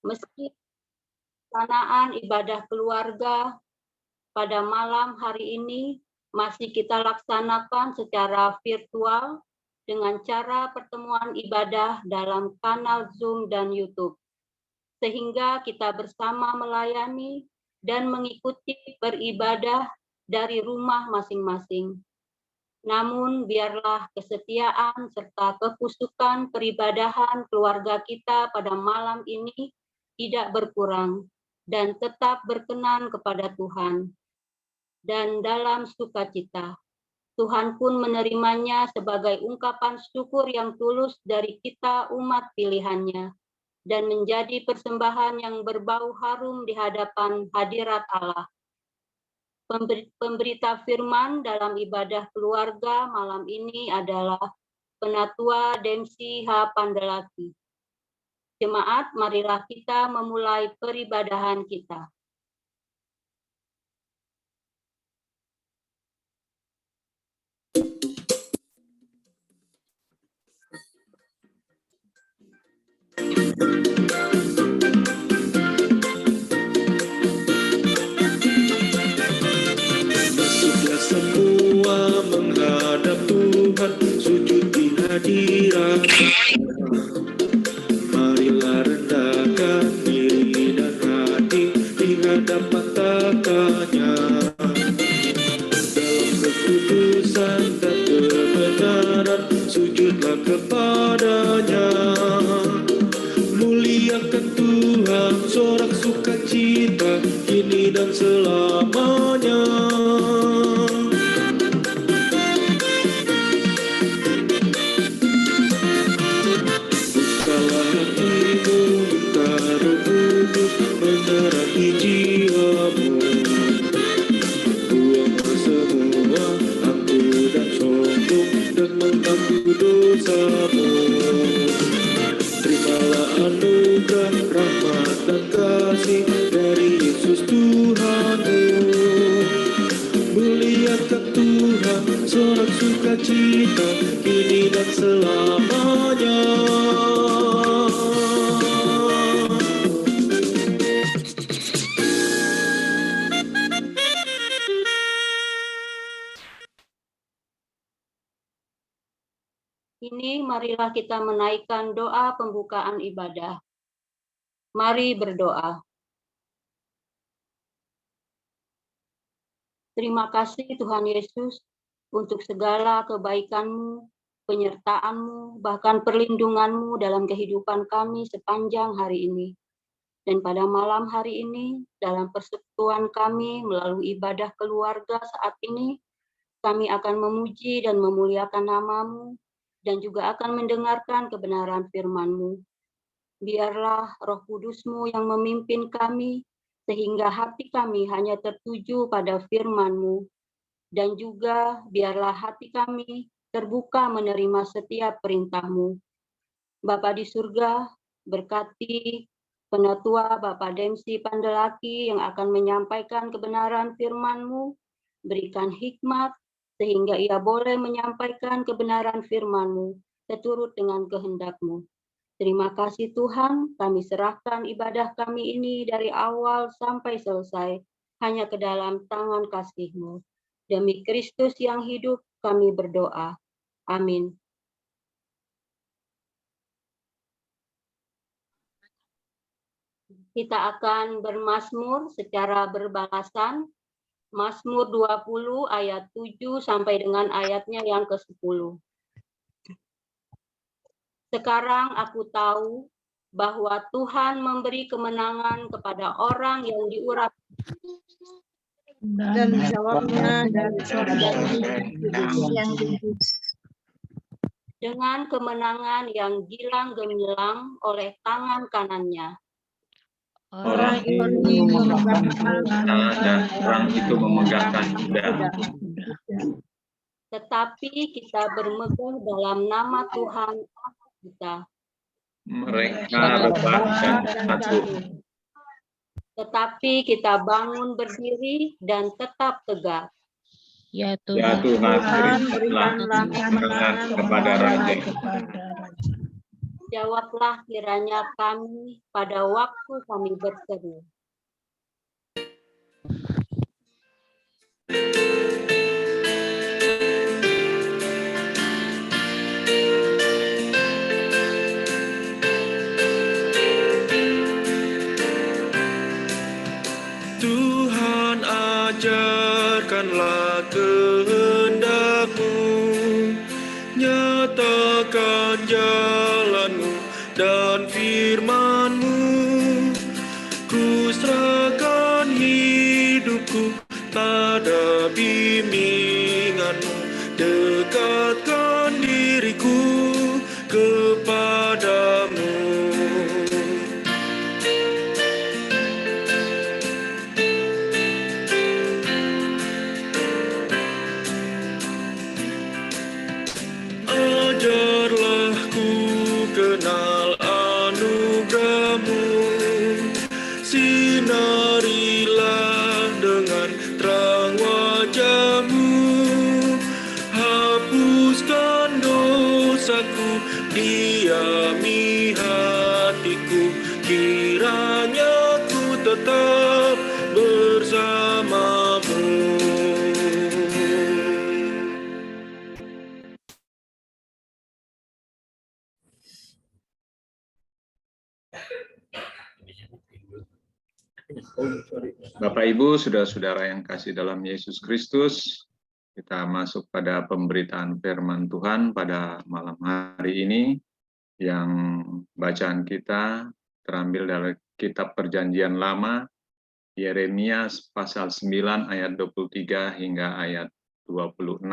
Meski pelaksanaan ibadah keluarga pada malam hari ini masih kita laksanakan secara virtual dengan cara pertemuan ibadah dalam kanal Zoom dan YouTube, sehingga kita bersama melayani dan mengikuti beribadah dari rumah masing-masing. Namun biarlah kesetiaan serta kekusukan peribadahan keluarga kita pada malam ini tidak berkurang dan tetap berkenan kepada Tuhan. Dan dalam sukacita, Tuhan pun menerimanya sebagai ungkapan syukur yang tulus dari kita umat pilihannya dan menjadi persembahan yang berbau harum di hadapan hadirat Allah. Pemberita firman dalam ibadah keluarga malam ini adalah Penatua Dempsey H. Pandelaki. Jemaat, marilah kita memulai peribadahan kita. Masuklah semua menghadap Tuhan, sujud di hadirat. Marilah rendahkan diri dan hati di hadapan tahtanya. Dalam kekudusan dan kebenaran, sujudlah kepadanya. Muliakan Tuhan, sorak sukacita, kini dan selamanya. Bukalah hatimu, minta Roh Kudus menerangi jiwamu. Buanglah semua angku dan sombong dan mengaku dosamu. Terimalah anugerah, rahmat dan kasih dari Yesus Tuhanmu. Muliakan Tuhan, sorak sukacita, kini dan selamanya. Kini marilah kita menaikkan doa pembukaan ibadah. Mari berdoa. Terima kasih Tuhan Yesus untuk segala kebaikan-Mu, penyertaan-Mu, bahkan perlindungan-Mu dalam kehidupan kami sepanjang hari ini. Dan pada malam hari ini, dalam persekutuan kami melalui ibadah keluarga saat ini, kami akan memuji dan memuliakan nama-Mu, dan juga akan mendengarkan kebenaran firman-Mu. Biarlah Roh Kudus-Mu yang memimpin kami, sehingga hati kami hanya tertuju pada firman-Mu. Dan juga biarlah hati kami terbuka menerima setiap perintah-Mu. Bapa di surga, berkati Penatua Bapak Dempsey Pandelaki yang akan menyampaikan kebenaran firman-Mu, berikan hikmat, sehingga ia boleh menyampaikan kebenaran firman-Mu seturut dengan kehendak-Mu. Terima kasih Tuhan, kami serahkan ibadah kami ini dari awal sampai selesai, hanya ke dalam tangan kasih-Mu. Demi Kristus yang hidup, kami berdoa. Amin. Kita akan bermazmur secara berbalasan. Mazmur 20 ayat 7 sampai dengan ayatnya yang ke-10. Sekarang aku tahu bahwa Tuhan memberi kemenangan kepada orang yang diurapi dan jawabnya dari surga yang kudus. dengan kemenangan yang gilang gemilang oleh tangan kanannya. Orang itu memegangkan dan orang itu memegangkan kuda. Tetapi kita bermegah dalam nama Tuhan kita. Mereka rebah dan satu. Tetapi kita bangun berdiri dan tetap tegak. Ya Tuhan, berikanlah kemenangan kepada raja. Jawablah kiranya kami pada waktu kami berseru. Tuhan, ajarkanlah kehendak-Mu, nyatakan jalan-Mu dan firman-Mu. Ku serahkan hidupku pada bimbingan-Mu, dekatkan diriku kepadamu. Ajarlah ku kenal anugerah-Mu, sinarilah dengan terang wajah-Mu, hapuskan dosaku, diami hatiku, kiranya ku tetap bersama-Mu. Bapak Ibu, saudara-saudara yang kasih dalam Yesus Kristus, kita masuk pada pemberitaan firman Tuhan pada malam hari ini, yang bacaan kita terambil dari kitab Perjanjian Lama, Yeremia pasal 9 ayat 23 hingga ayat 26.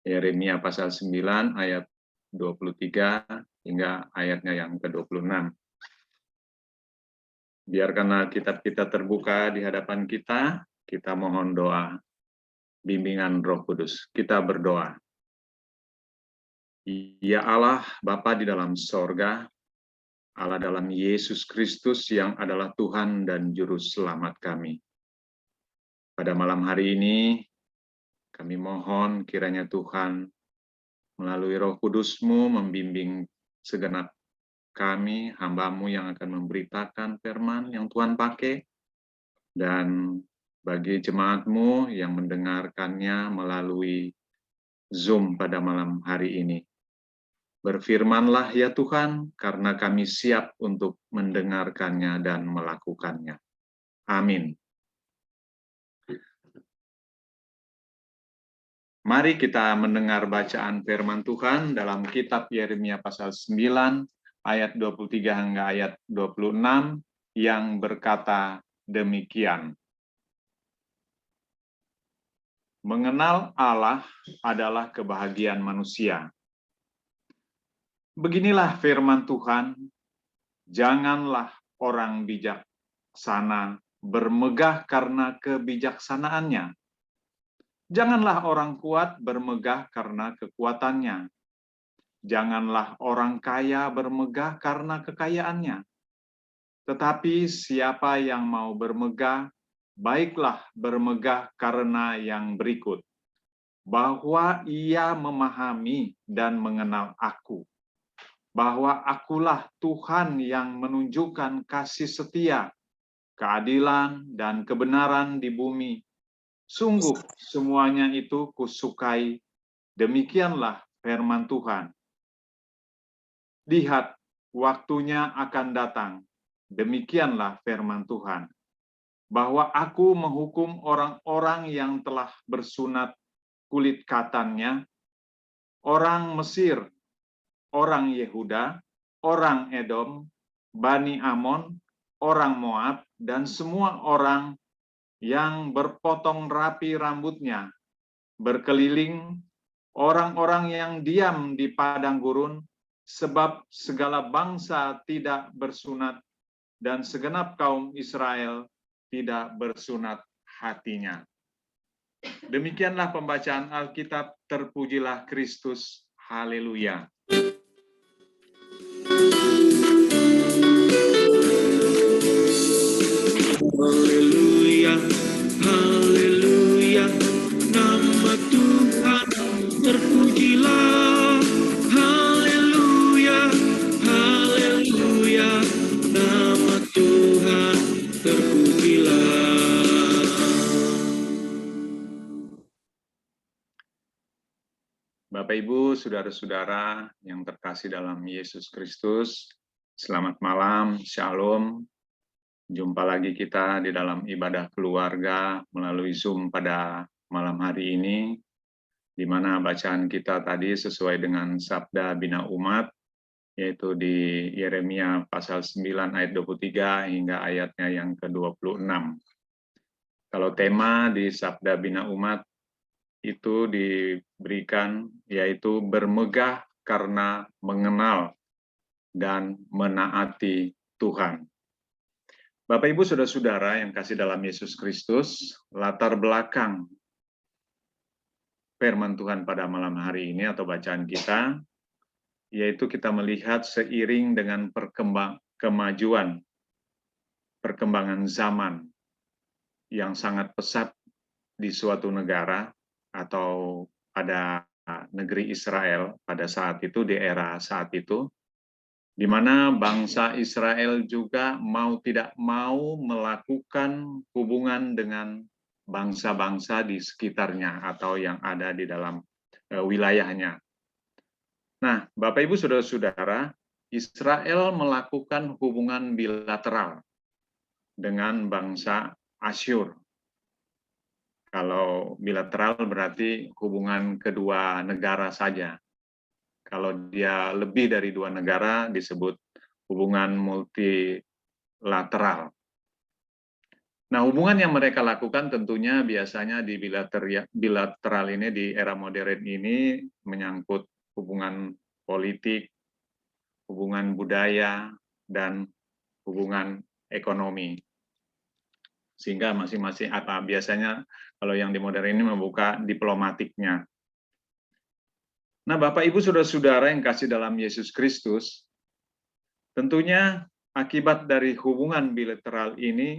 Yeremia pasal 9 ayat 23 hingga ayatnya yang ke-26. Biarkanlah kitab kita terbuka di hadapan kita mohon doa, bimbingan Roh Kudus. Kita berdoa. Ya Allah, Bapa di dalam sorga, Allah dalam Yesus Kristus yang adalah Tuhan dan Juru Selamat kami. Pada malam hari ini, kami mohon kiranya Tuhan melalui Roh Kudus-Mu membimbing segenap kami, hamba-Mu yang akan memberitakan firman yang Tuhan pakai, dan bagi jemaat-Mu yang mendengarkannya melalui Zoom pada malam hari ini. Berfirmanlah ya Tuhan, karena kami siap untuk mendengarkannya dan melakukannya. Amin. Mari kita mendengar bacaan firman Tuhan dalam kitab Yeremia pasal 9, ayat 23 hingga ayat 26 yang berkata demikian. Mengenal Allah adalah kebahagiaan manusia. Beginilah firman Tuhan, janganlah orang bijaksana bermegah karena kebijaksanaannya. Janganlah orang kuat bermegah karena kekuatannya. Janganlah orang kaya bermegah karena kekayaannya. Tetapi siapa yang mau bermegah, baiklah bermegah karena yang berikut, bahwa ia memahami dan mengenal aku, bahwa akulah Tuhan yang menunjukkan kasih setia, keadilan, dan kebenaran di bumi. Sungguh semuanya itu kusukai, demikianlah firman Tuhan. Lihat, waktunya akan datang, demikianlah firman Tuhan, bahwa aku menghukum orang-orang yang telah bersunat kulit katannya, orang Mesir, orang Yehuda, orang Edom, Bani Amon, orang Moab, dan semua orang yang berpotong rapi rambutnya, berkeliling, orang-orang yang diam di padang gurun, sebab segala bangsa tidak bersunat, dan segenap kaum Israel tidak bersunat hatinya. Demikianlah pembacaan Alkitab, terpujilah Kristus. Haleluya. Haleluya, haleluya, nama Tuhan terpujilah. Haleluya, Bapak, Ibu, saudara-saudara yang terkasih dalam Yesus Kristus, selamat malam, shalom. Jumpa lagi kita di dalam ibadah keluarga melalui Zoom pada malam hari ini, di mana bacaan kita tadi sesuai dengan Sabda Bina Umat, yaitu di Yeremia pasal 9 ayat 23 hingga ayatnya yang ke-26. Kalau tema di Sabda Bina Umat itu diberikan yaitu bermegah karena mengenal dan menaati Tuhan. Bapak, Ibu, saudara-saudara yang kasih dalam Yesus Kristus, latar belakang firman Tuhan pada malam hari ini atau bacaan kita, yaitu kita melihat seiring dengan perkembangan zaman yang sangat pesat di suatu negara, atau pada negeri Israel pada saat itu, di era saat itu, di mana bangsa Israel juga mau tidak mau melakukan hubungan dengan bangsa-bangsa di sekitarnya atau yang ada di dalam wilayahnya. Nah, Bapak, Ibu, saudara-saudara, Israel melakukan hubungan bilateral dengan bangsa Asyur. Kalau bilateral berarti hubungan kedua negara saja. Kalau dia lebih dari dua negara disebut hubungan multilateral. Nah, hubungan yang mereka lakukan tentunya biasanya di bilateral ini di era modern ini menyangkut hubungan politik, hubungan budaya, dan hubungan ekonomi. Sehingga masing-masing biasanya kalau yang di modern ini membuka diplomatiknya. Nah, Bapak, Ibu, saudara-saudara yang kasih dalam Yesus Kristus, tentunya akibat dari hubungan bilateral ini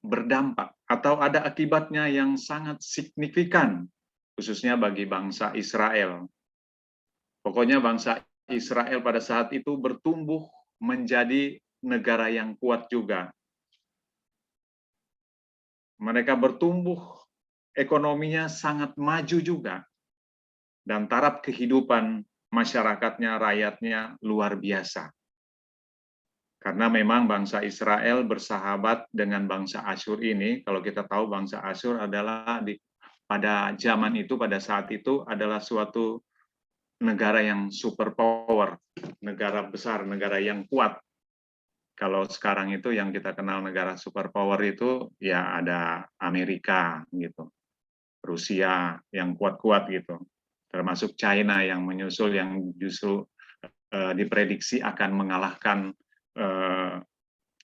berdampak atau ada akibatnya yang sangat signifikan, khususnya bagi bangsa Israel. Pokoknya bangsa Israel pada saat itu bertumbuh menjadi negara yang kuat juga. Mereka bertumbuh, ekonominya sangat maju juga, dan taraf kehidupan masyarakatnya, rakyatnya luar biasa. Karena memang bangsa Israel bersahabat dengan bangsa Asyur ini. Kalau kita tahu bangsa Asyur adalah pada zaman itu, pada saat itu adalah suatu negara yang superpower, negara besar, negara yang kuat. Kalau sekarang itu yang kita kenal negara superpower itu ya ada Amerika gitu, Rusia yang kuat-kuat gitu, termasuk China yang menyusul, yang justru diprediksi akan mengalahkan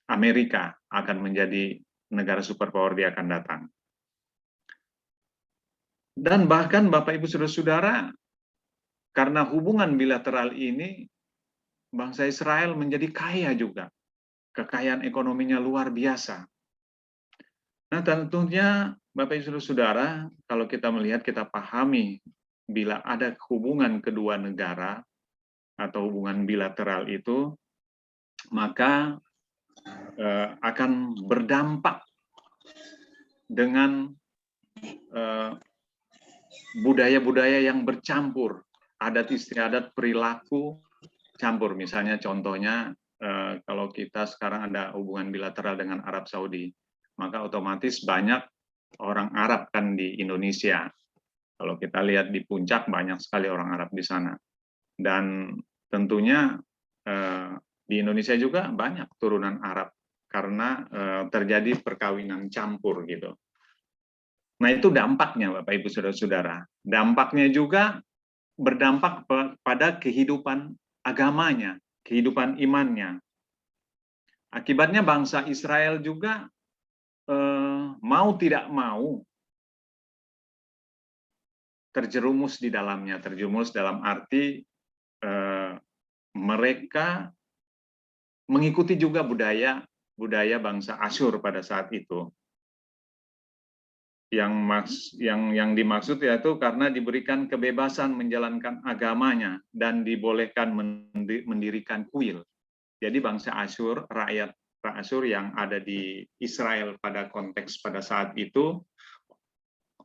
Amerika, akan menjadi negara superpower dia akan datang. Dan bahkan Bapak, Ibu, saudara-saudara, karena hubungan bilateral ini bangsa Israel menjadi kaya juga. Kekayaan ekonominya luar biasa. Nah, tentunya Bapak, Ibu, saudara, kalau kita melihat, kita pahami bila ada hubungan kedua negara atau hubungan bilateral itu, maka akan berdampak dengan budaya-budaya yang bercampur, adat istiadat, perilaku campur. Misalnya contohnya, kalau kita sekarang ada hubungan bilateral dengan Arab Saudi, maka otomatis banyak orang Arab kan di Indonesia. Kalau kita lihat di puncak banyak sekali orang Arab di sana. Dan tentunya di Indonesia juga banyak turunan Arab karena terjadi perkawinan campur gitu. Nah, itu dampaknya Bapak, Ibu, saudara-saudara. Dampaknya juga berdampak pada kehidupan agamanya, kehidupan imannya. Akibatnya bangsa Israel juga mau tidak mau terjerumus di dalamnya. Terjerumus dalam arti mereka mengikuti juga budaya bangsa Asyur pada saat itu. Yang dimaksud yaitu karena diberikan kebebasan menjalankan agamanya dan dibolehkan mendirikan kuil. Jadi bangsa Asyur, rakyat Asyur yang ada di Israel pada konteks pada saat itu,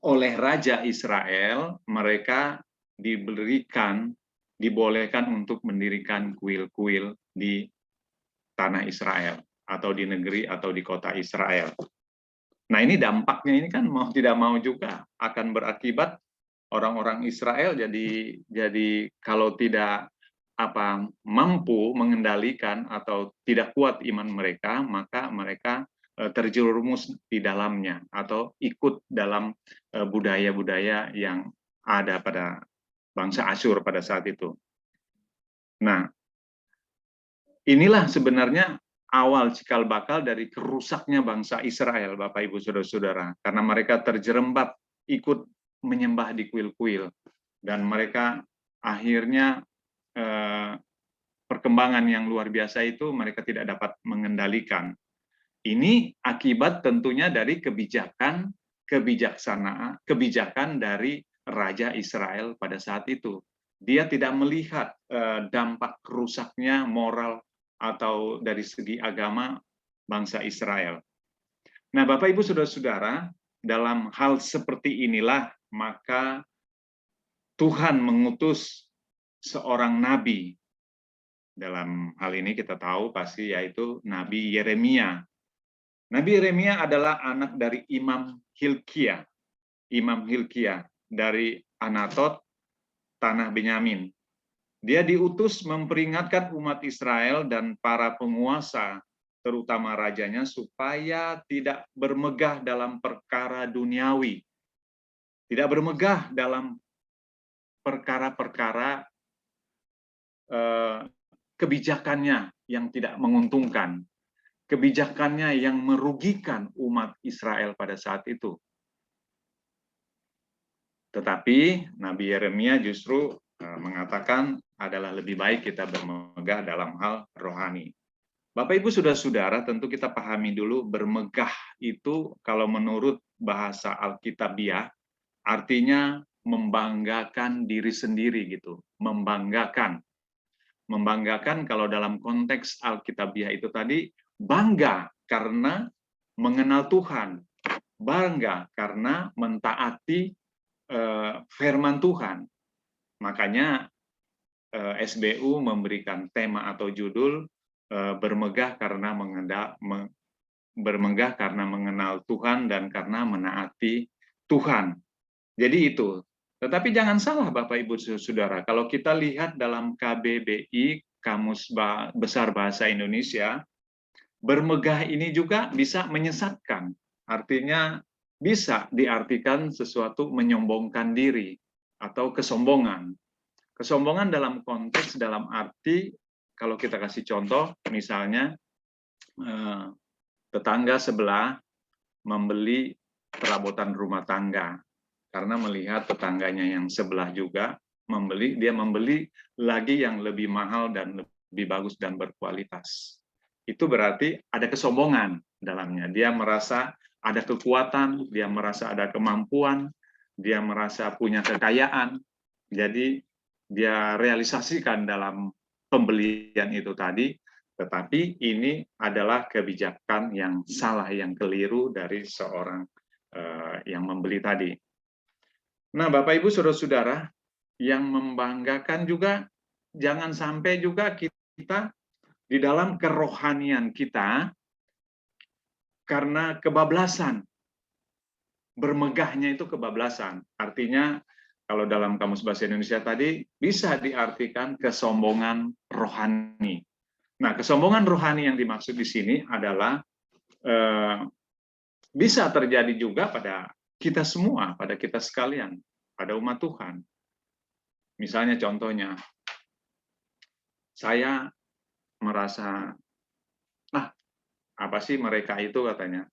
oleh Raja Israel mereka dibolehkan untuk mendirikan kuil-kuil di tanah Israel atau di negeri atau di kota Israel. Nah, ini dampaknya ini kan mau tidak mau juga akan berakibat orang-orang Israel jadi kalau tidak mampu mengendalikan atau tidak kuat iman mereka, maka mereka terjerumus di dalamnya atau ikut dalam budaya-budaya yang ada pada bangsa Asyur pada saat itu. Nah, inilah sebenarnya awal cikal bakal dari kerusaknya bangsa Israel, Bapak Ibu Saudara-saudara, karena mereka terjerembab ikut menyembah di kuil-kuil, dan mereka akhirnya perkembangan yang luar biasa itu mereka tidak dapat mengendalikan. Ini akibat tentunya dari kebijakan dari Raja Israel pada saat itu. Dia tidak melihat dampak rusaknya moral atau dari segi agama bangsa Israel. Nah, Bapak Ibu Saudara-saudara, dalam hal seperti inilah maka Tuhan mengutus seorang nabi. Dalam hal ini kita tahu pasti yaitu Nabi Yeremia. Nabi Yeremia adalah anak dari Imam Hilkiah. Imam Hilkiah dari Anatot, tanah Benyamin. Dia diutus memperingatkan umat Israel dan para penguasa, terutama rajanya, supaya tidak bermegah dalam perkara duniawi. Tidak bermegah dalam perkara-perkara kebijakannya yang tidak menguntungkan. Kebijakannya yang merugikan umat Israel pada saat itu. Tetapi Nabi Yeremia justru mengatakan adalah lebih baik kita bermegah dalam hal rohani. Bapak Ibu Saudara-saudara, tentu kita pahami dulu bermegah itu kalau menurut bahasa Alkitabiah artinya membanggakan diri sendiri gitu, membanggakan. Membanggakan kalau dalam konteks Alkitabiah itu tadi bangga karena mengenal Tuhan, bangga karena mentaati firman Tuhan. Makanya SBU memberikan tema atau judul bermegah karena mengenal Tuhan dan karena menaati Tuhan. Jadi itu. Tetapi jangan salah Bapak Ibu Saudara, kalau kita lihat dalam KBBI, Kamus Besar Bahasa Indonesia, bermegah ini juga bisa menyesatkan. Artinya bisa diartikan sesuatu menyombongkan diri atau kesombongan. Kesombongan dalam konteks, dalam arti, kalau kita kasih contoh, misalnya tetangga sebelah membeli perabotan rumah tangga, karena melihat tetangganya yang sebelah juga dia membeli lagi yang lebih mahal dan lebih bagus dan berkualitas. Itu berarti ada kesombongan dalamnya. Dia merasa ada kekuatan, dia merasa ada kemampuan, dia merasa punya kekayaan. Jadi dia realisasikan dalam pembelian itu tadi, tetapi ini adalah kebijakan yang salah, yang keliru dari seorang yang membeli tadi. Nah, Bapak Ibu Saudara-saudara, yang membanggakan juga, jangan sampai juga kita di dalam kerohanian kita, karena kebablasan, bermegahnya itu kebablasan. Artinya, kalau dalam Kamus Bahasa Indonesia tadi, bisa diartikan kesombongan rohani. Nah, kesombongan rohani yang dimaksud di sini adalah bisa terjadi juga pada kita semua, pada kita sekalian, pada umat Tuhan. Misalnya contohnya, saya merasa, apa sih mereka itu katanya.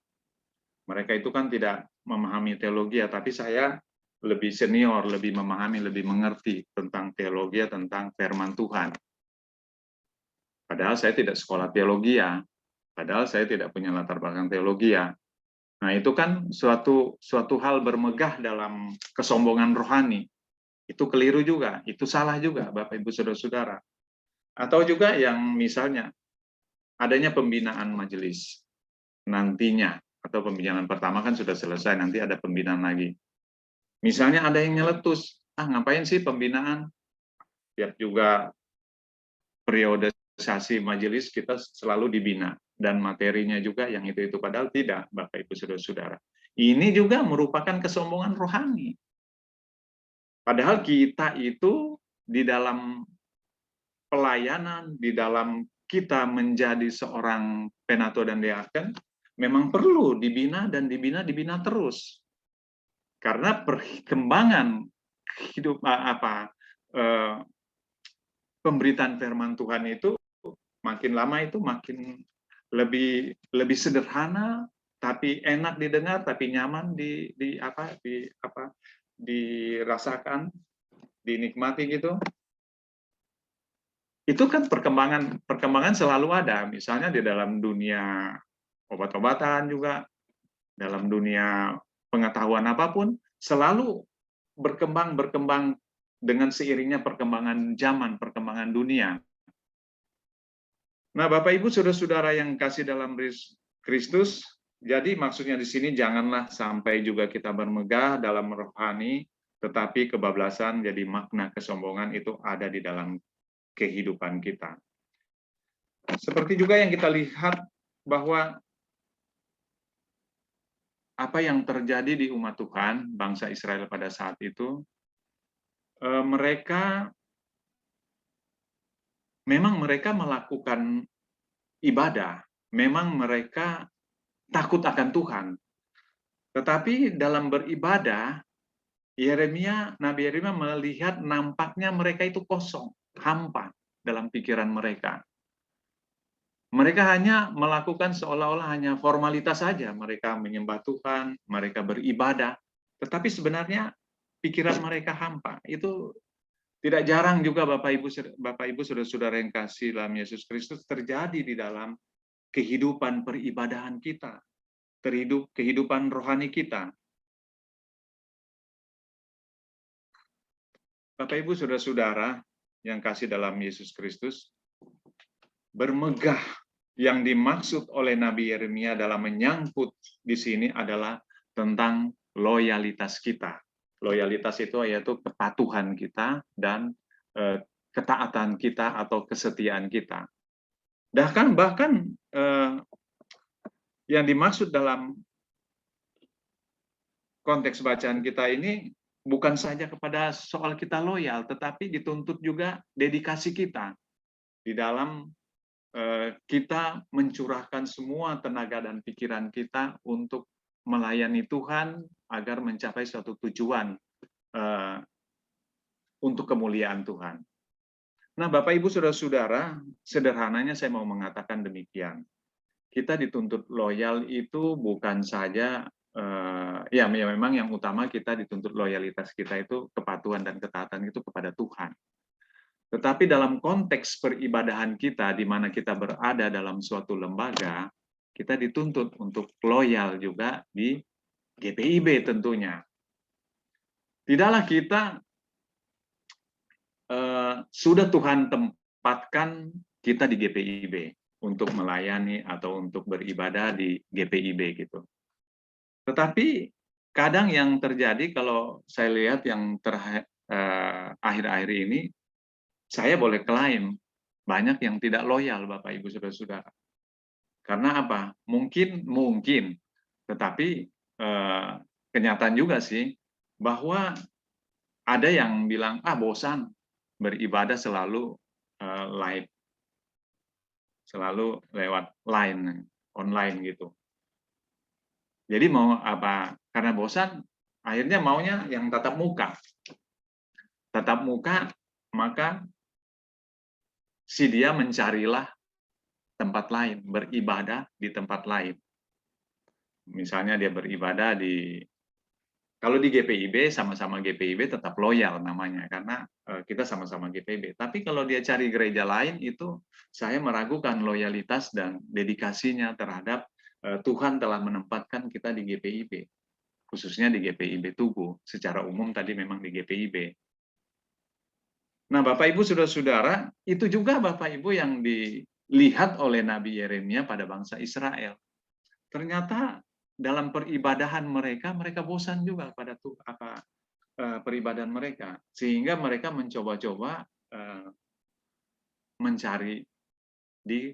Mereka itu kan tidak memahami teologi, tapi saya lebih senior, lebih memahami, lebih mengerti tentang teologi, tentang firman Tuhan. Padahal saya tidak sekolah teologi, padahal saya tidak punya latar belakang teologi. Nah, itu kan suatu hal bermegah dalam kesombongan rohani. Itu keliru juga, itu salah juga, Bapak Ibu Saudara-saudara. Atau juga yang misalnya adanya pembinaan majelis nantinya, atau pembinaan pertama kan sudah selesai, nanti ada pembinaan lagi. Misalnya ada yang nyeletus, ngapain sih pembinaan? Tiap juga periodisasi majelis kita selalu dibina. Dan materinya juga yang itu padahal tidak, Bapak Ibu Saudara-saudara. Ini juga merupakan kesombongan rohani. Padahal kita itu di dalam pelayanan, di dalam kita menjadi seorang penatua dan diaken, memang perlu dibina dan dibina terus. Karena perkembangan hidup pemberitaan firman Tuhan itu makin lama itu makin lebih sederhana, tapi enak didengar, tapi nyaman dirasakan, dinikmati gitu. Itu kan perkembangan selalu ada. Misalnya di dalam dunia obat-obatan juga, dalam dunia pengetahuan apapun, selalu berkembang dengan seiringnya perkembangan zaman, perkembangan dunia. Nah, Bapak Ibu Saudara-saudara yang kasih dalam Kristus, jadi maksudnya di sini janganlah sampai juga kita bermegah dalam rohani, tetapi kebablasan jadi makna kesombongan itu ada di dalam kehidupan kita. Seperti juga yang kita lihat bahwa apa yang terjadi di umat Tuhan, bangsa Israel pada saat itu, mereka melakukan ibadah, memang mereka takut akan Tuhan. Tetapi dalam beribadah, Nabi Yeremia melihat nampaknya mereka itu kosong, hampa dalam pikiran mereka. Mereka hanya melakukan seolah-olah hanya formalitas saja. Mereka menyembah Tuhan, mereka beribadah. Tetapi sebenarnya pikiran mereka hampa. Itu tidak jarang juga Bapak Ibu Saudara-saudara yang kasih dalam Yesus Kristus terjadi di dalam kehidupan peribadahan kita, kehidupan rohani kita. Bapak Ibu Saudara-saudara yang kasih dalam Yesus Kristus, bermegah yang dimaksud oleh Nabi Yeremia dalam menyangkut di sini adalah tentang loyalitas kita. Loyalitas itu yaitu kepatuhan kita dan ketaatan kita atau kesetiaan kita. Bahkan yang dimaksud dalam konteks bacaan kita ini bukan saja kepada soal kita loyal, tetapi dituntut juga dedikasi kita di dalam kita mencurahkan semua tenaga dan pikiran kita untuk melayani Tuhan agar mencapai suatu tujuan untuk kemuliaan Tuhan. Nah, Bapak Ibu Saudara-saudara, sederhananya saya mau mengatakan demikian. Kita dituntut loyal itu bukan saja ya memang yang utama kita dituntut loyalitas kita itu kepatuhan dan ketaatan itu kepada Tuhan. Tetapi dalam konteks peribadahan kita, di mana kita berada dalam suatu lembaga, kita dituntut untuk loyal juga di GPIB tentunya. Tidaklah kita sudah Tuhan tempatkan kita di GPIB untuk melayani atau untuk beribadah di GPIB gitu. Tetapi kadang yang terjadi kalau saya lihat yang akhir-akhir ini, saya boleh klaim banyak yang tidak loyal Bapak Ibu Saudara-saudara. Karena apa? Mungkin, tetapi kenyataan juga sih bahwa ada yang bilang bosan beribadah selalu live, selalu lewat online gitu. Jadi mau apa? Karena bosan, akhirnya maunya yang tatap muka. Tatap muka, maka si dia mencarilah tempat lain, beribadah di tempat lain. Misalnya dia beribadah kalau di GPIB, sama-sama GPIB tetap loyal namanya, karena kita sama-sama GPIB. Tapi kalau dia cari gereja lain, itu saya meragukan loyalitas dan dedikasinya terhadap Tuhan telah menempatkan kita di GPIB. Khususnya di GPIB Tugu. Secara umum tadi memang di GPIB. Nah, Bapak Ibu Saudara-saudara, itu juga Bapak Ibu yang dilihat oleh Nabi Yeremia pada bangsa Israel. Ternyata dalam peribadahan mereka bosan juga pada peribadahan mereka, sehingga mereka mencoba-coba mencari di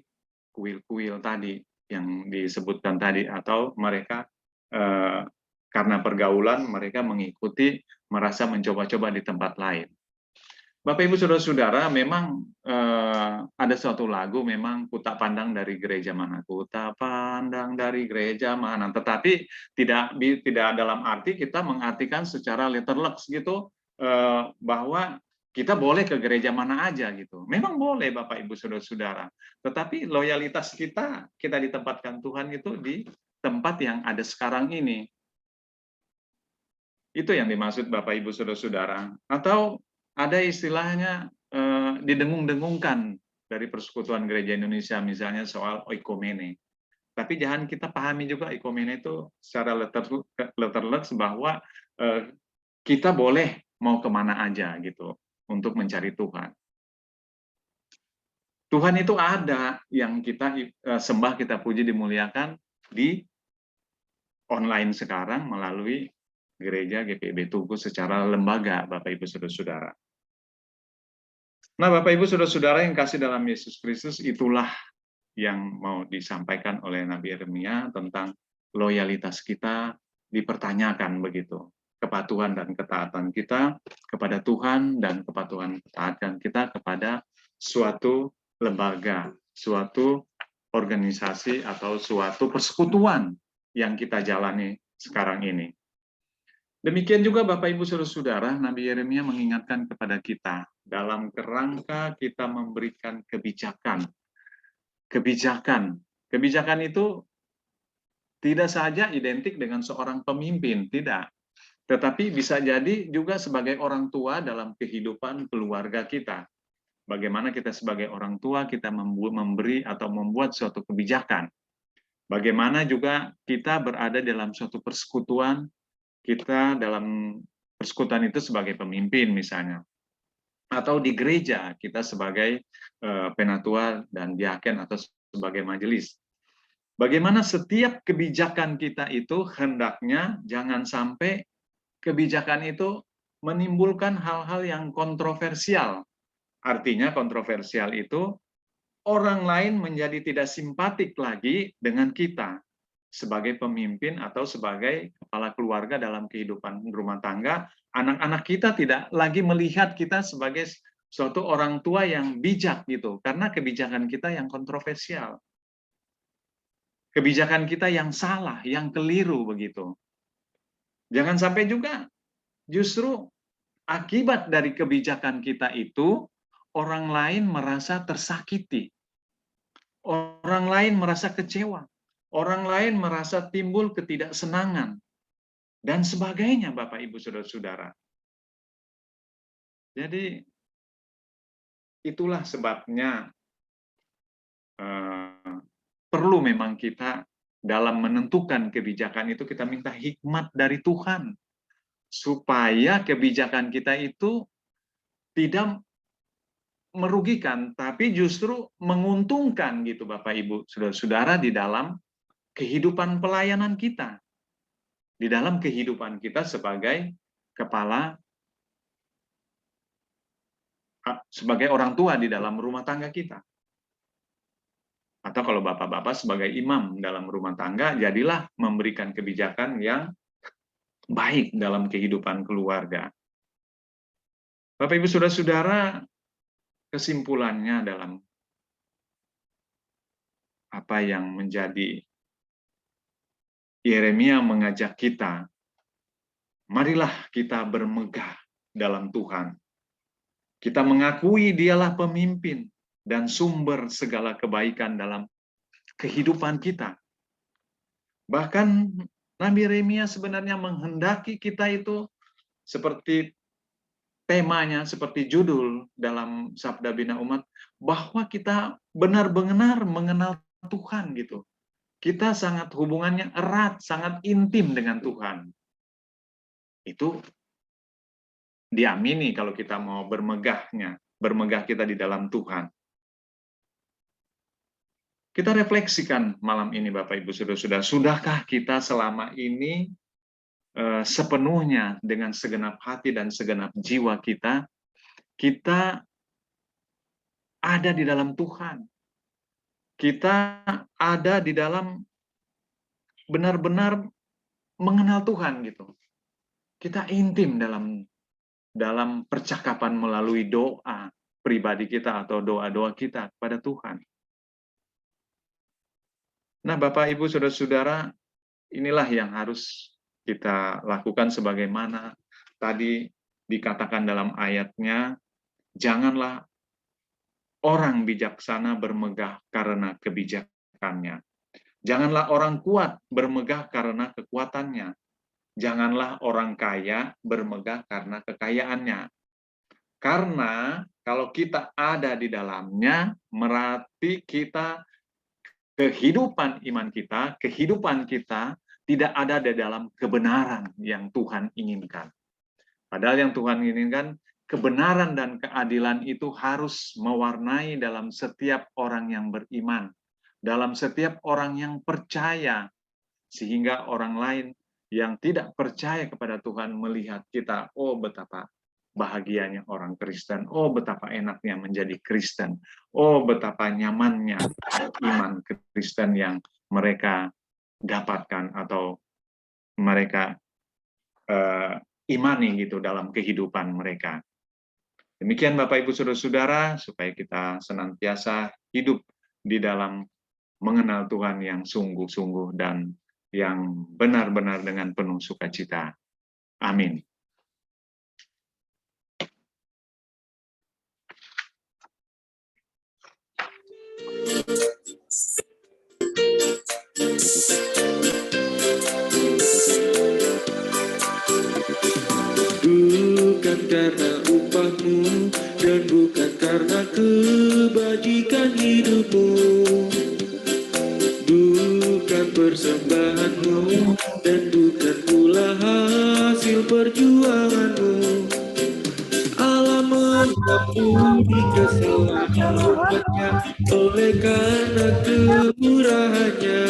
kuil-kuil tadi yang disebutkan tadi, atau mereka karena pergaulan mereka mengikuti, merasa mencoba-coba di tempat lain. Bapak Ibu Saudara-saudara, memang ada suatu lagu, memang ku tak pandang dari gereja mana, ku tak pandang dari gereja mana, tetapi tidak dalam arti kita mengartikan secara letterleks gitu, bahwa kita boleh ke gereja mana aja gitu. Memang boleh Bapak Ibu Saudara-saudara, tetapi loyalitas kita ditempatkan Tuhan itu di tempat yang ada sekarang ini. Itu yang dimaksud Bapak Ibu Saudara-saudara. Atau ada istilahnya didengung-dengungkan dari Persekutuan Gereja Indonesia, misalnya soal oikomene. Tapi jangan kita pahami juga oikomene itu secara letterleks bahwa kita boleh mau kemana aja gitu untuk mencari Tuhan. Tuhan itu ada yang kita sembah, kita puji, dimuliakan di online sekarang melalui Gereja GPIB Tugu secara lembaga, Bapak Ibu Saudara-saudara. Nah, Bapak Ibu Saudara-saudara yang kasih dalam Yesus Kristus, itulah yang mau disampaikan oleh Nabi Yeremia tentang loyalitas kita dipertanyakan begitu. Kepatuhan dan ketaatan kita kepada Tuhan dan kepatuhan ketaatan kita kepada suatu lembaga, suatu organisasi atau suatu persekutuan yang kita jalani sekarang ini. Demikian juga Bapak Ibu Saudara-saudara, Nabi Yeremia mengingatkan kepada kita dalam kerangka kita memberikan kebijakan. Kebijakan itu tidak saja identik dengan seorang pemimpin, tidak. Tetapi bisa jadi juga sebagai orang tua dalam kehidupan keluarga kita. Bagaimana kita sebagai orang tua kita memberi atau membuat suatu kebijakan. Bagaimana juga kita berada dalam suatu persekutuan, kita dalam persekutuan itu sebagai pemimpin misalnya, atau di gereja kita sebagai penatua dan diaken atau sebagai majelis. Bagaimana setiap kebijakan kita itu hendaknya jangan sampai kebijakan itu menimbulkan hal-hal yang kontroversial. Artinya kontroversial itu orang lain menjadi tidak simpatik lagi dengan kita sebagai pemimpin atau sebagai kepala keluarga dalam kehidupan rumah tangga. Anak-anak kita tidak lagi melihat kita sebagai suatu orang tua yang bijak gitu, karena kebijakan kita yang kontroversial. Kebijakan kita yang salah, yang keliru begitu. Jangan sampai juga justru akibat dari kebijakan kita itu orang lain merasa tersakiti. Orang lain merasa kecewa. Orang lain merasa timbul ketidaksenangan, dan sebagainya, Bapak Ibu Saudara-saudara. Jadi, itulah sebabnya perlu memang kita dalam menentukan kebijakan itu kita minta hikmat dari Tuhan, supaya kebijakan kita itu tidak merugikan, tapi justru menguntungkan gitu, Bapak Ibu Saudara-saudara, di dalam kehidupan pelayanan kita, di dalam kehidupan kita sebagai kepala, sebagai orang tua di dalam rumah tangga kita. Atau kalau bapak-bapak sebagai imam dalam rumah tangga, jadilah memberikan kebijakan yang baik dalam kehidupan keluarga. Bapak Ibu Saudara-saudara, kesimpulannya dalam apa yang menjadi Yeremia mengajak kita, marilah kita bermegah dalam Tuhan. Kita mengakui Dialah pemimpin dan sumber segala kebaikan dalam kehidupan kita. Bahkan Nabi Yeremia sebenarnya menghendaki kita itu seperti temanya, seperti judul dalam Sabda Bina Umat, bahwa kita benar-benar mengenal Tuhan gitu. Kita sangat hubungannya erat, sangat intim dengan Tuhan. Itu diamini kalau kita mau bermegah kita di dalam Tuhan. Kita refleksikan malam ini Bapak Ibu Saudara-saudara, sudahkah kita selama ini sepenuhnya dengan segenap hati dan segenap jiwa kita, kita ada di dalam Tuhan. Kita ada di dalam benar-benar mengenal Tuhan gitu. Kita intim dalam percakapan melalui doa pribadi kita atau doa-doa kita kepada Tuhan. Nah, Bapak, Ibu, Saudara-saudara, inilah yang harus kita lakukan sebagaimana tadi dikatakan dalam ayatnya, janganlah orang bijaksana bermegah karena kebijakannya. Janganlah orang kuat bermegah karena kekuatannya. Janganlah orang kaya bermegah karena kekayaannya. Karena kalau kita ada di dalamnya, berarti kita kehidupan iman kita, kehidupan kita tidak ada di dalam kebenaran yang Tuhan inginkan. Padahal yang Tuhan inginkan, kebenaran dan keadilan itu harus mewarnai dalam setiap orang yang beriman, dalam setiap orang yang percaya, sehingga orang lain yang tidak percaya kepada Tuhan melihat kita, oh betapa bahagianya orang Kristen, oh betapa enaknya menjadi Kristen, oh betapa nyamannya iman Kristen yang mereka dapatkan atau mereka imani gitu dalam kehidupan mereka. Demikian Bapak Ibu Saudara-saudara, supaya kita senantiasa hidup di dalam mengenal Tuhan yang sungguh-sungguh dan yang benar-benar dengan penuh sukacita. Amin. Bukan karena upahmu dan bukan karena kebajikan hidupmu, bukan persembahanmu dan bukan pula hasil perjuanganmu. Allah mengampuni kesalahan umatnya oleh karena kemurahannya.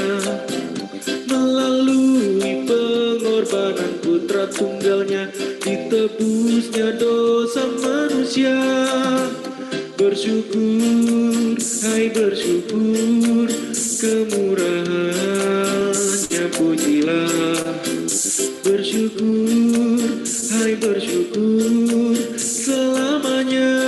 Melalui pengorbanan putra tunggalnya, ditebusnya dosa manusia. Bersyukur, hai bersyukur, kemurahannya pujilah. Bersyukur, hai bersyukur, selamanya.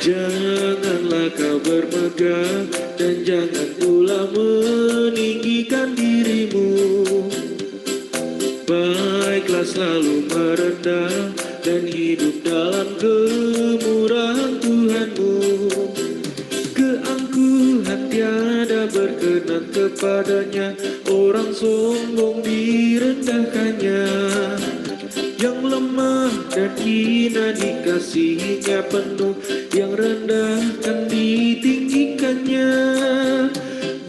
Janganlah kau bermegah dan jangan pula meninggikan dirimu. Baiklah selalu merendah dan hidup dalam kemurahan Tuhanmu. Keangkuhan tiada berkenan kepadanya, orang sombong direndahkannya. Yang lemah dan hina dikasihinya penuh, yang rendah kan ditinggikannya.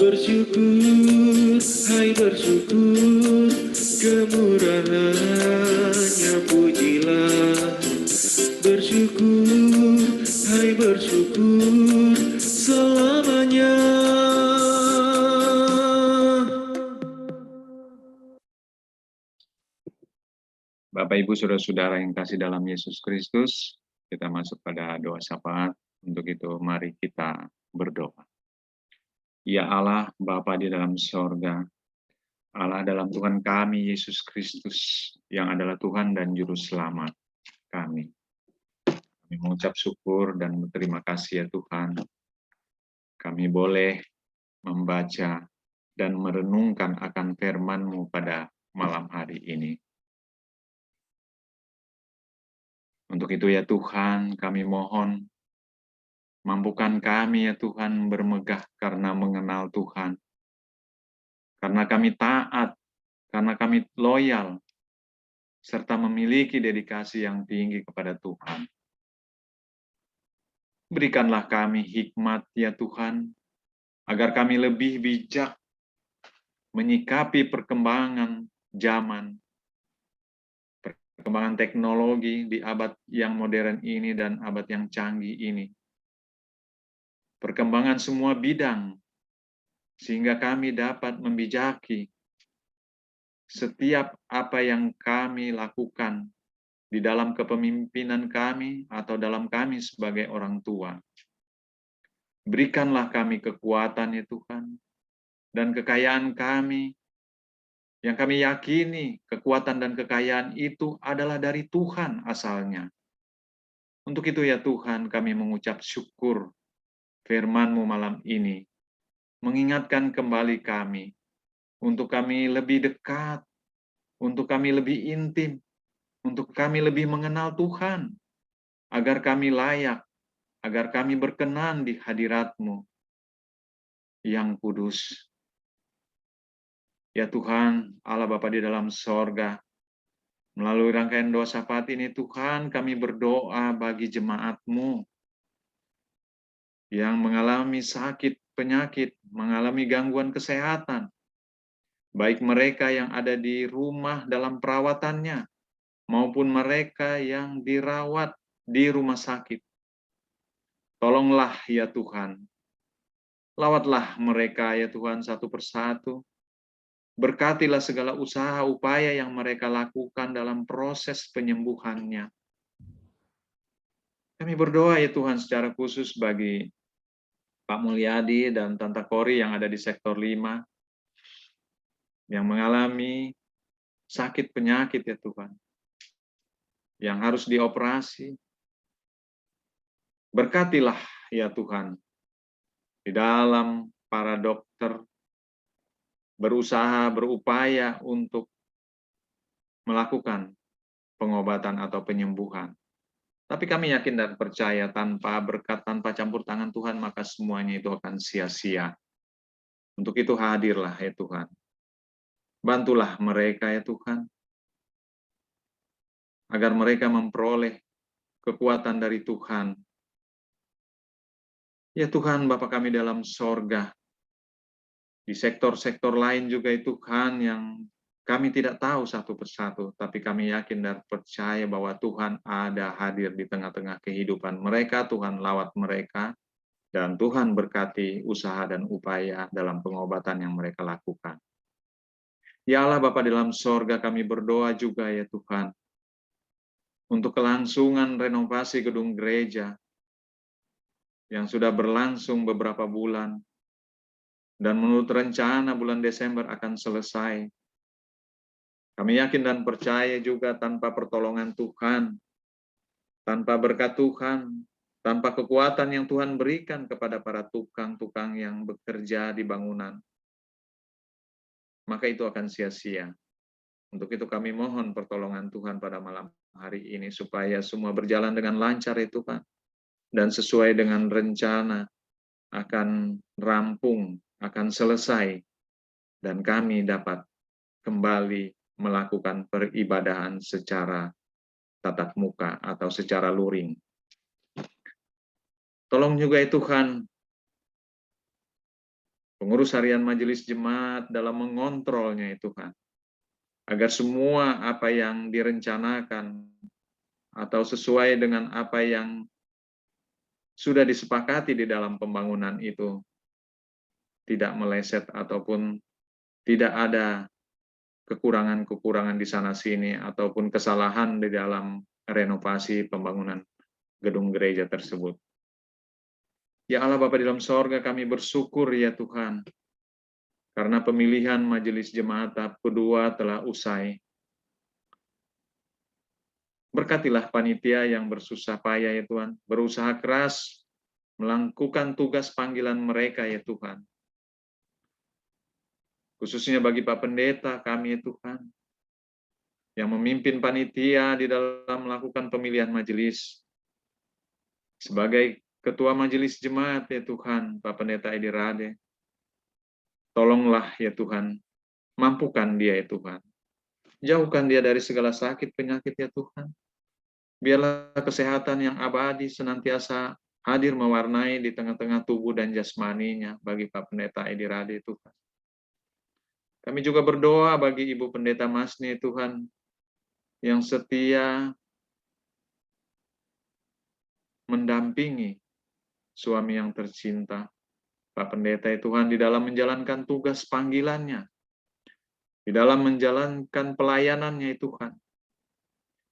Bersyukur, hai bersyukur, kemurahannya pujilah. Bersyukur, hai bersyukur, selamanya. Bapak, Ibu, Saudara-saudara yang kasih dalam Yesus Kristus, kita masuk pada doa syafaat. Untuk itu, mari kita berdoa. Ya Allah, Bapa di dalam sorga, Allah dalam Tuhan kami, Yesus Kristus, yang adalah Tuhan dan Juru Selamat kami. Kami mengucap syukur dan berterima kasih ya Tuhan. Kami boleh membaca dan merenungkan akan firman-Mu pada malam hari ini. Untuk itu ya Tuhan, kami mohon, mampukan kami ya Tuhan bermegah karena mengenal Tuhan. Karena kami taat, karena kami loyal, serta memiliki dedikasi yang tinggi kepada Tuhan. Berikanlah kami hikmat ya Tuhan, agar kami lebih bijak menyikapi perkembangan zaman, perkembangan teknologi di abad yang modern ini dan abad yang canggih ini. Perkembangan semua bidang, sehingga kami dapat membijaki setiap apa yang kami lakukan di dalam kepemimpinan kami atau dalam kami sebagai orang tua. Berikanlah kami kekuatan ya Tuhan, dan kekayaan kami, yang kami yakini kekuatan dan kekayaan itu adalah dari Tuhan asalnya. Untuk itu ya Tuhan, kami mengucap syukur firman-Mu malam ini, mengingatkan kembali kami, untuk kami lebih dekat, untuk kami lebih intim, untuk kami lebih mengenal Tuhan, agar kami layak, agar kami berkenan di hadirat-Mu yang kudus. Ya Tuhan, Allah Bapa di dalam sorga, melalui rangkaian doa syafaat ini Tuhan, kami berdoa bagi jemaat-Mu yang mengalami sakit, penyakit, mengalami gangguan kesehatan, baik mereka yang ada di rumah dalam perawatannya, maupun mereka yang dirawat di rumah sakit. Tolonglah ya Tuhan, lawatlah mereka ya Tuhan satu persatu, berkatilah segala usaha upaya yang mereka lakukan dalam proses penyembuhannya. Kami berdoa ya Tuhan secara khusus bagi Pak Mulyadi dan Tante Kori yang ada di sektor 5, yang mengalami sakit penyakit ya Tuhan, yang harus dioperasi. Berkatilah ya Tuhan, di dalam para dokter berusaha, berupaya untuk melakukan pengobatan atau penyembuhan. Tapi kami yakin dan percaya tanpa berkat, tanpa campur tangan Tuhan, maka semuanya itu akan sia-sia. Untuk itu hadirlah ya Tuhan. Bantulah mereka ya Tuhan, agar mereka memperoleh kekuatan dari Tuhan. Ya Tuhan, Bapa kami dalam sorga, di sektor-sektor lain juga ya Tuhan, yang kami tidak tahu satu persatu, tapi kami yakin dan percaya bahwa Tuhan ada hadir di tengah-tengah kehidupan mereka. Tuhan lawat mereka, dan Tuhan berkati usaha dan upaya dalam pengobatan yang mereka lakukan. Ya Allah Bapa di dalam sorga, kami berdoa juga ya Tuhan, untuk kelangsungan renovasi gedung gereja yang sudah berlangsung beberapa bulan, dan menurut rencana bulan Desember akan selesai. Kami yakin dan percaya juga tanpa pertolongan Tuhan, tanpa berkat Tuhan, tanpa kekuatan yang Tuhan berikan kepada para tukang-tukang yang bekerja di bangunan, maka itu akan sia-sia. Untuk itu kami mohon pertolongan Tuhan pada malam hari ini, supaya semua berjalan dengan lancar ya Tuhan, dan sesuai dengan rencana akan rampung, akan selesai, dan kami dapat kembali melakukan peribadahan secara tatap muka atau secara luring. Tolong juga ya Tuhan, pengurus harian majelis jemaat dalam mengontrolnya ya Tuhan, agar semua apa yang direncanakan atau sesuai dengan apa yang sudah disepakati di dalam pembangunan itu tidak meleset ataupun tidak ada kekurangan-kekurangan di sana-sini ataupun kesalahan di dalam renovasi pembangunan gedung gereja tersebut. Ya Allah Bapa di dalam sorga, kami bersyukur ya Tuhan, karena pemilihan majelis jemaat tahap kedua telah usai. Berkatilah panitia yang bersusah payah ya Tuhan, berusaha keras melakukan tugas panggilan mereka ya Tuhan. Khususnya bagi Pak Pendeta kami ya Tuhan, yang memimpin panitia di dalam melakukan pemilihan majelis. Sebagai Ketua Majelis Jemaat ya Tuhan, Pak Pendeta Edi Rade, tolonglah ya Tuhan, mampukan dia ya Tuhan. Jauhkan dia dari segala sakit penyakit ya Tuhan. Biarlah kesehatan yang abadi senantiasa hadir mewarnai di tengah-tengah tubuh dan jasmaninya bagi Pak Pendeta Edi Rade Tuhan. Kami juga berdoa bagi Ibu Pendeta Masni Tuhan, yang setia mendampingi suami yang tercinta, Pak Pendeta ya Tuhan, di dalam menjalankan tugas panggilannya, di dalam menjalankan pelayanannya ya Tuhan,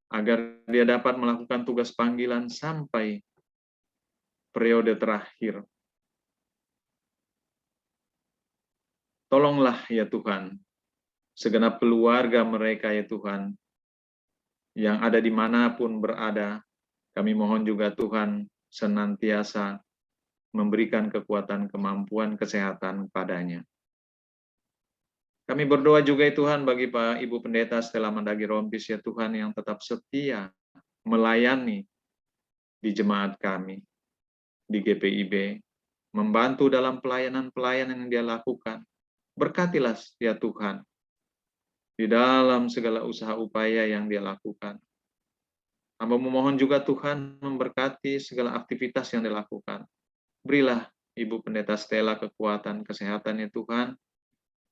agar dia dapat melakukan tugas panggilan sampai periode terakhir. Tolonglah ya Tuhan, segenap keluarga mereka ya Tuhan, yang ada dimanapun berada, kami mohon juga Tuhan senantiasa memberikan kekuatan, kemampuan, kesehatan padanya. Kami berdoa juga ya Tuhan bagi Pak Ibu Pendeta Stella Mandagi Rompis ya Tuhan, yang tetap setia melayani di jemaat kami, di GPIB, membantu dalam pelayanan-pelayanan yang dia lakukan. Berkatilah ya Tuhan, di dalam segala usaha upaya yang dia lakukan. Hamba memohon juga Tuhan memberkati segala aktivitas yang dilakukan. Berilah Ibu Pendeta Stella kekuatan, kesehatan ya Tuhan.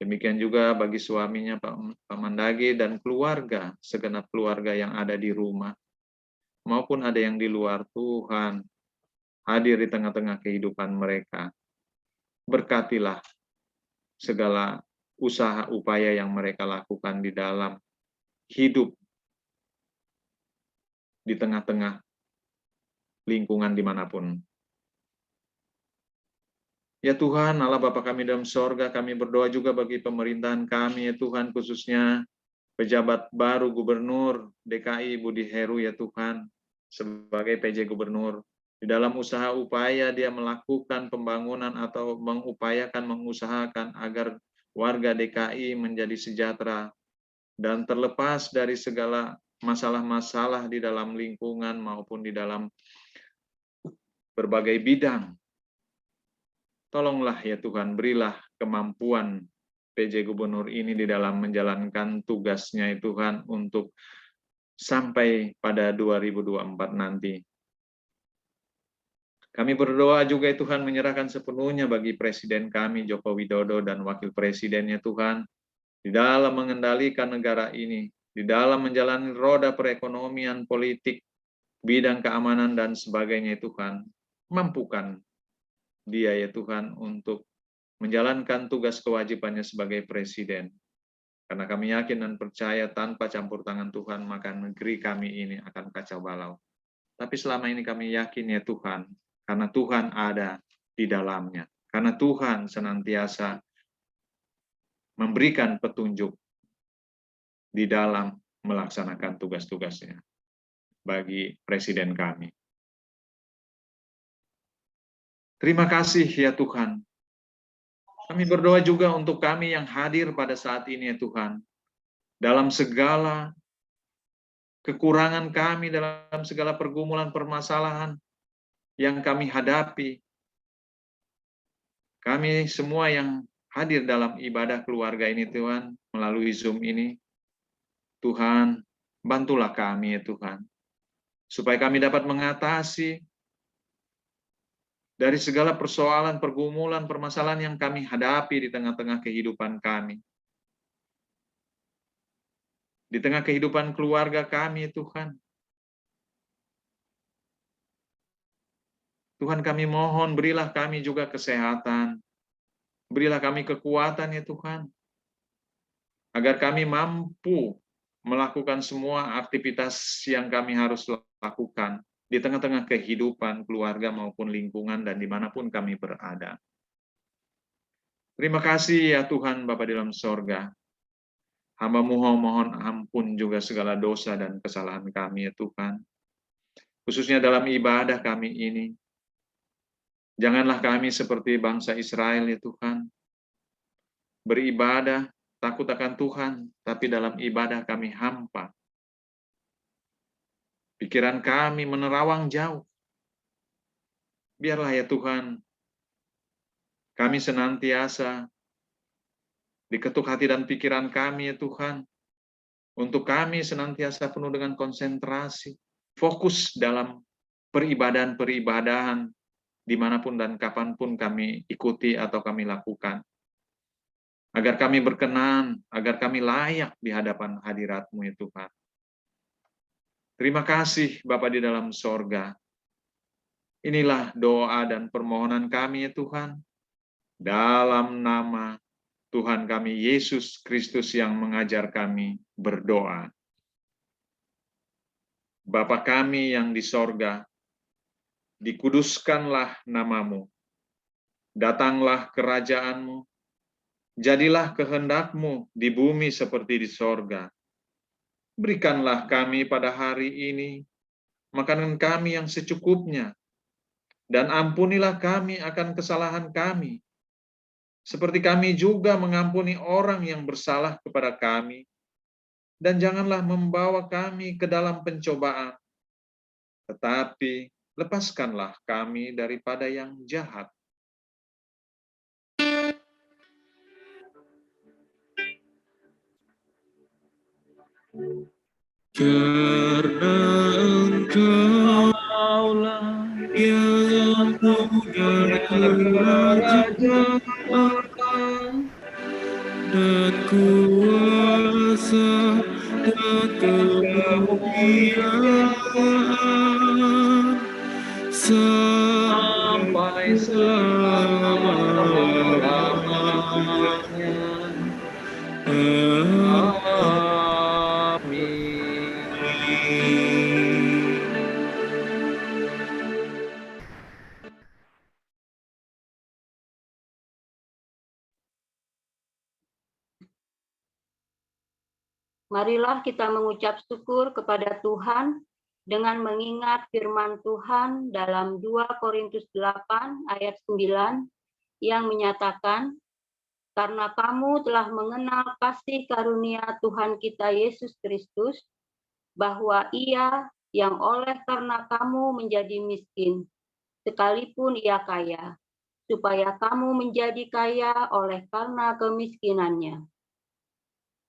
Demikian juga bagi suaminya Pak Mandagi dan keluarga, segenap keluarga yang ada di rumah, maupun ada yang di luar. Tuhan hadir di tengah-tengah kehidupan mereka. Berkatilah segala usaha upaya yang mereka lakukan di dalam hidup di tengah-tengah lingkungan dimanapun. Ya Tuhan, Allah Bapa kami dalam sorga, kami berdoa juga bagi pemerintahan kami, ya Tuhan, khususnya pejabat baru Gubernur DKI Budi Heru, ya Tuhan, sebagai PJ Gubernur. Di dalam usaha upaya dia melakukan pembangunan atau mengusahakan agar warga DKI menjadi sejahtera dan terlepas dari segala masalah-masalah di dalam lingkungan maupun di dalam berbagai bidang. Tolonglah ya Tuhan, berilah kemampuan PJ Gubernur ini di dalam menjalankan tugasnya ya Tuhan untuk sampai pada 2024 nanti. Kami berdoa juga ya Tuhan, menyerahkan sepenuhnya bagi Presiden kami Joko Widodo dan Wakil Presidennya Tuhan, di dalam mengendalikan negara ini, di dalam menjalani roda perekonomian, politik, bidang keamanan dan sebagainya Tuhan. Mampukan dia ya Tuhan untuk menjalankan tugas kewajibannya sebagai Presiden. Karena kami yakin dan percaya tanpa campur tangan Tuhan, maka negeri kami ini akan kacau balau. Tapi selama ini kami yakin ya Tuhan, karena Tuhan ada di dalamnya. Karena Tuhan senantiasa memberikan petunjuk di dalam melaksanakan tugas-tugasnya bagi Presiden kami. Terima kasih ya Tuhan. Kami berdoa juga untuk kami yang hadir pada saat ini ya Tuhan. Dalam segala kekurangan kami, dalam segala pergumulan permasalahan yang kami hadapi. Kami semua yang hadir dalam ibadah keluarga ini Tuhan, melalui Zoom ini, Tuhan, bantulah kami ya Tuhan, supaya kami dapat mengatasi dari segala persoalan, pergumulan, permasalahan yang kami hadapi di tengah-tengah kehidupan kami. Di tengah kehidupan keluarga kami, Tuhan. Tuhan kami mohon, berilah kami juga kesehatan. Berilah kami kekuatan ya Tuhan. Agar kami mampu melakukan semua aktivitas yang kami harus lakukan di tengah-tengah kehidupan keluarga maupun lingkungan dan dimanapun kami berada. Terima kasih ya Tuhan Bapa di dalam sorga. Hamba mohon ampun juga segala dosa dan kesalahan kami ya Tuhan. Khususnya dalam ibadah kami ini. Janganlah kami seperti bangsa Israel ya Tuhan. Beribadah, takut akan Tuhan, tapi dalam ibadah kami hampa. Pikiran kami menerawang jauh. Biarlah ya Tuhan, kami senantiasa diketuk hati dan pikiran kami ya Tuhan, untuk kami senantiasa penuh dengan konsentrasi, fokus dalam peribadahan dimanapun dan kapanpun kami ikuti atau kami lakukan. Agar kami berkenan, agar kami layak di hadapan hadirat-Mu ya Tuhan. Terima kasih Bapa di dalam sorga. Inilah doa dan permohonan kami ya Tuhan. Dalam nama Tuhan kami Yesus Kristus yang mengajar kami berdoa. Bapa kami yang di sorga, dikuduskanlah namamu. Datanglah kerajaanmu. Jadilah kehendakmu di bumi seperti di sorga. Berikanlah kami pada hari ini makanan kami yang secukupnya, dan ampunilah kami akan kesalahan kami, seperti kami juga mengampuni orang yang bersalah kepada kami. Dan janganlah membawa kami ke dalam pencobaan, tetapi lepaskanlah kami daripada yang jahat. Karena Engkaulah yang punya kerajaan dan kuasa dan kemuliaan sampai selama-lamanya. Marilah kita mengucap syukur kepada Tuhan dengan mengingat firman Tuhan dalam 2 Korintus 8 ayat 9 yang menyatakan, karena kamu telah mengenal kasih karunia Tuhan kita Yesus Kristus, bahwa Ia yang oleh karena kamu menjadi miskin, sekalipun Ia kaya, supaya kamu menjadi kaya oleh karena kemiskinannya.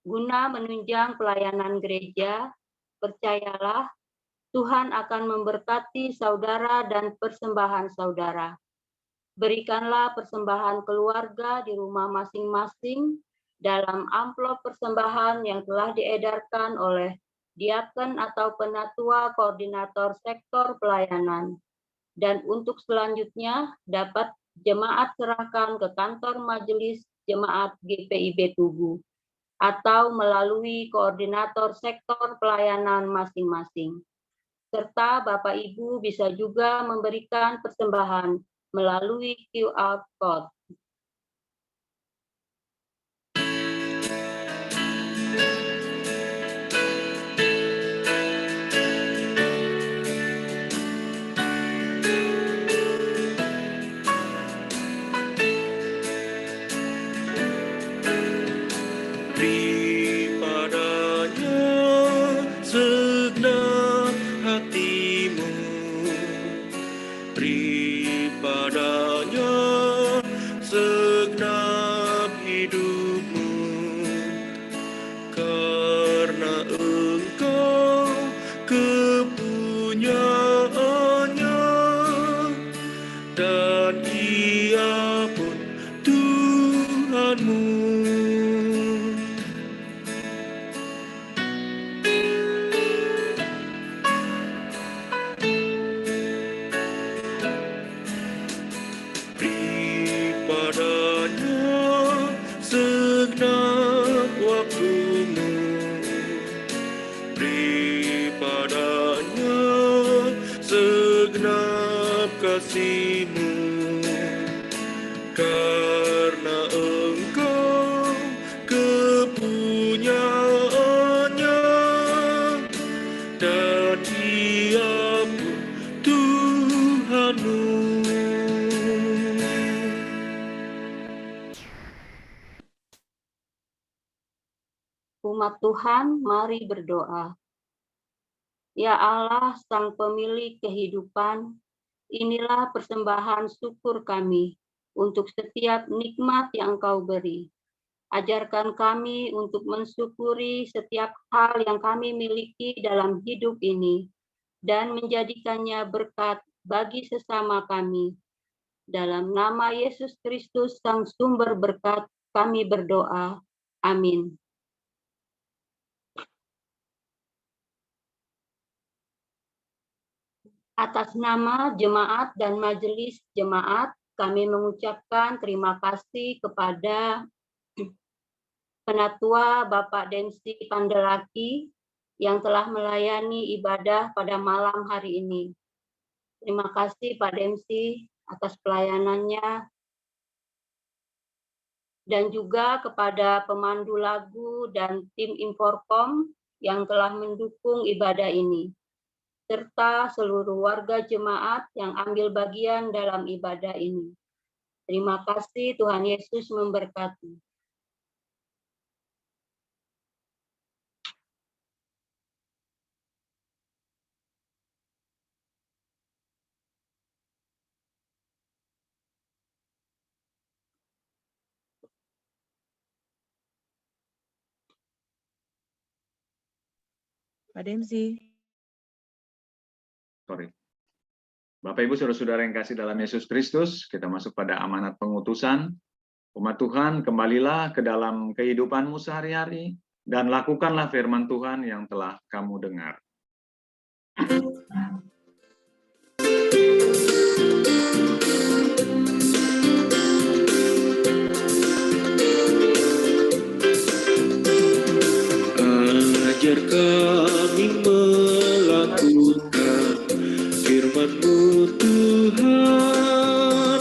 Guna menunjang pelayanan gereja, percayalah Tuhan akan memberkati saudara dan persembahan saudara. Berikanlah persembahan keluarga di rumah masing-masing dalam amplop persembahan yang telah diedarkan oleh diaken atau penatua koordinator sektor pelayanan. Dan untuk selanjutnya dapat jemaat serahkan ke kantor majelis jemaat GPIB Tugu atau melalui koordinator sektor pelayanan masing-masing. Serta Bapak Ibu bisa juga memberikan persembahan melalui QR Code. Karena Engkau kepunyaannya dan Dia pun Tuhanmu. Umat Tuhan, mari berdoa. Ya Allah, Sang Pemilik kehidupan, inilah persembahan syukur kami untuk setiap nikmat yang Engkau beri. Ajarkan kami untuk mensyukuri setiap hal yang kami miliki dalam hidup ini dan menjadikannya berkat bagi sesama kami. Dalam nama Yesus Kristus, Sang Sumber berkat, kami berdoa. Amin. Atas nama jemaat dan majelis jemaat, kami mengucapkan terima kasih kepada Penatua Bapak Demsi Pandelaki yang telah melayani ibadah pada malam hari ini. Terima kasih Pak Demsi atas pelayanannya, dan juga kepada pemandu lagu dan tim Inforkom yang telah mendukung ibadah ini, serta seluruh warga jemaat yang ambil bagian dalam ibadah ini. Terima kasih, Tuhan Yesus memberkati. Pak Demsi. Sorry. Bapak Ibu saudara-saudara yang kasih dalam Yesus Kristus, kita masuk pada amanat pengutusan. Umat Tuhan, kembalilah ke dalam kehidupanmu sehari-hari dan lakukanlah firman Tuhan yang telah kamu dengar. Ajar kami melakukan firman-Mu Tuhan,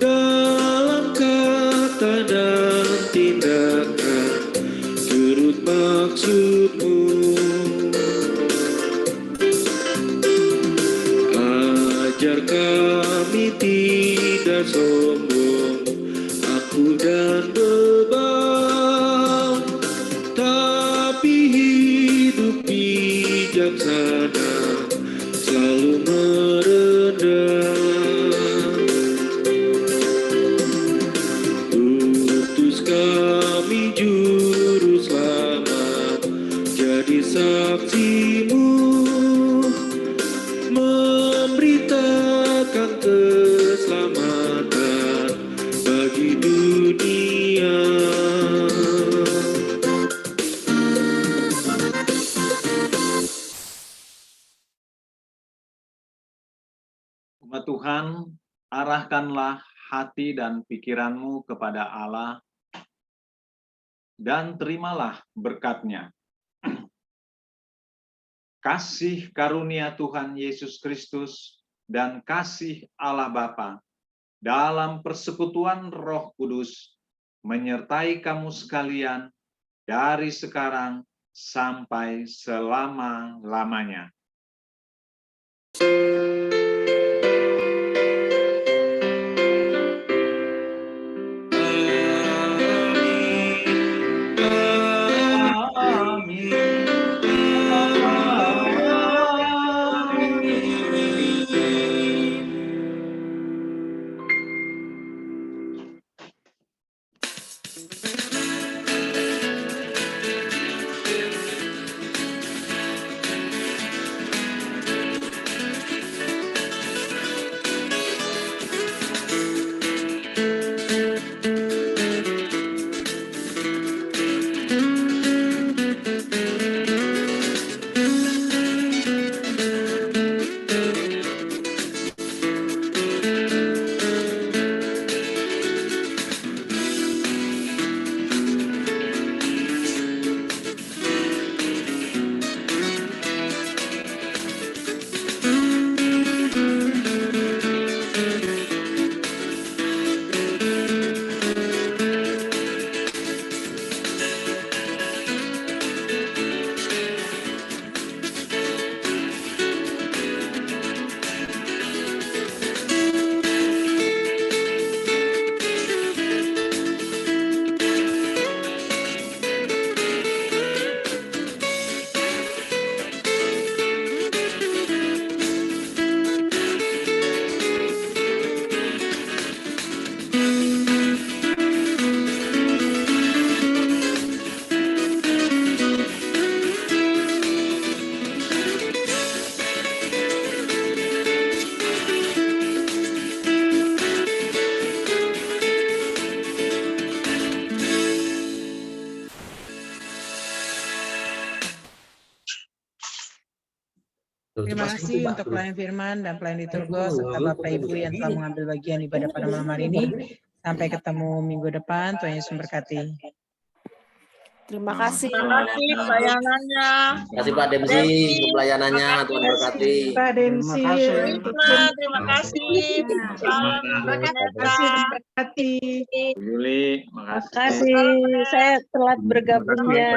dalam kata dan tindakan turut maksud-Mu. Ajar kami tidak sombong, aku dan bebal, tapi hidup bijaksana, selalu merendah. Utus kami juru selamat, jadi saksi-Mu, memberitakan keselamatan bagi dunia. Umat Tuhan, arahkanlah hati dan pikiranmu kepada Allah dan terimalah berkat-Nya. Kasih karunia Tuhan Yesus Kristus dan kasih Allah Bapa dalam persekutuan Roh Kudus menyertai kamu sekalian dari sekarang sampai selama-lamanya. kasih untuk pelayan firman dan pelayan liturgos serta Bapak Ibu yang telah mengambil bagian ibadah pada malam hari ini. Sampai ketemu minggu depan. Tuhan Yesus memberkati. Terima kasih. Terima kasih pelayanannya. Terima kasih Pak Demsi untuk pelayanannya. Tuhan berkati. Pak Demsi. Terima kasih. Terima kasih. Bu Yuli, makasih. Terima kasih. Saya telat bergabungnya.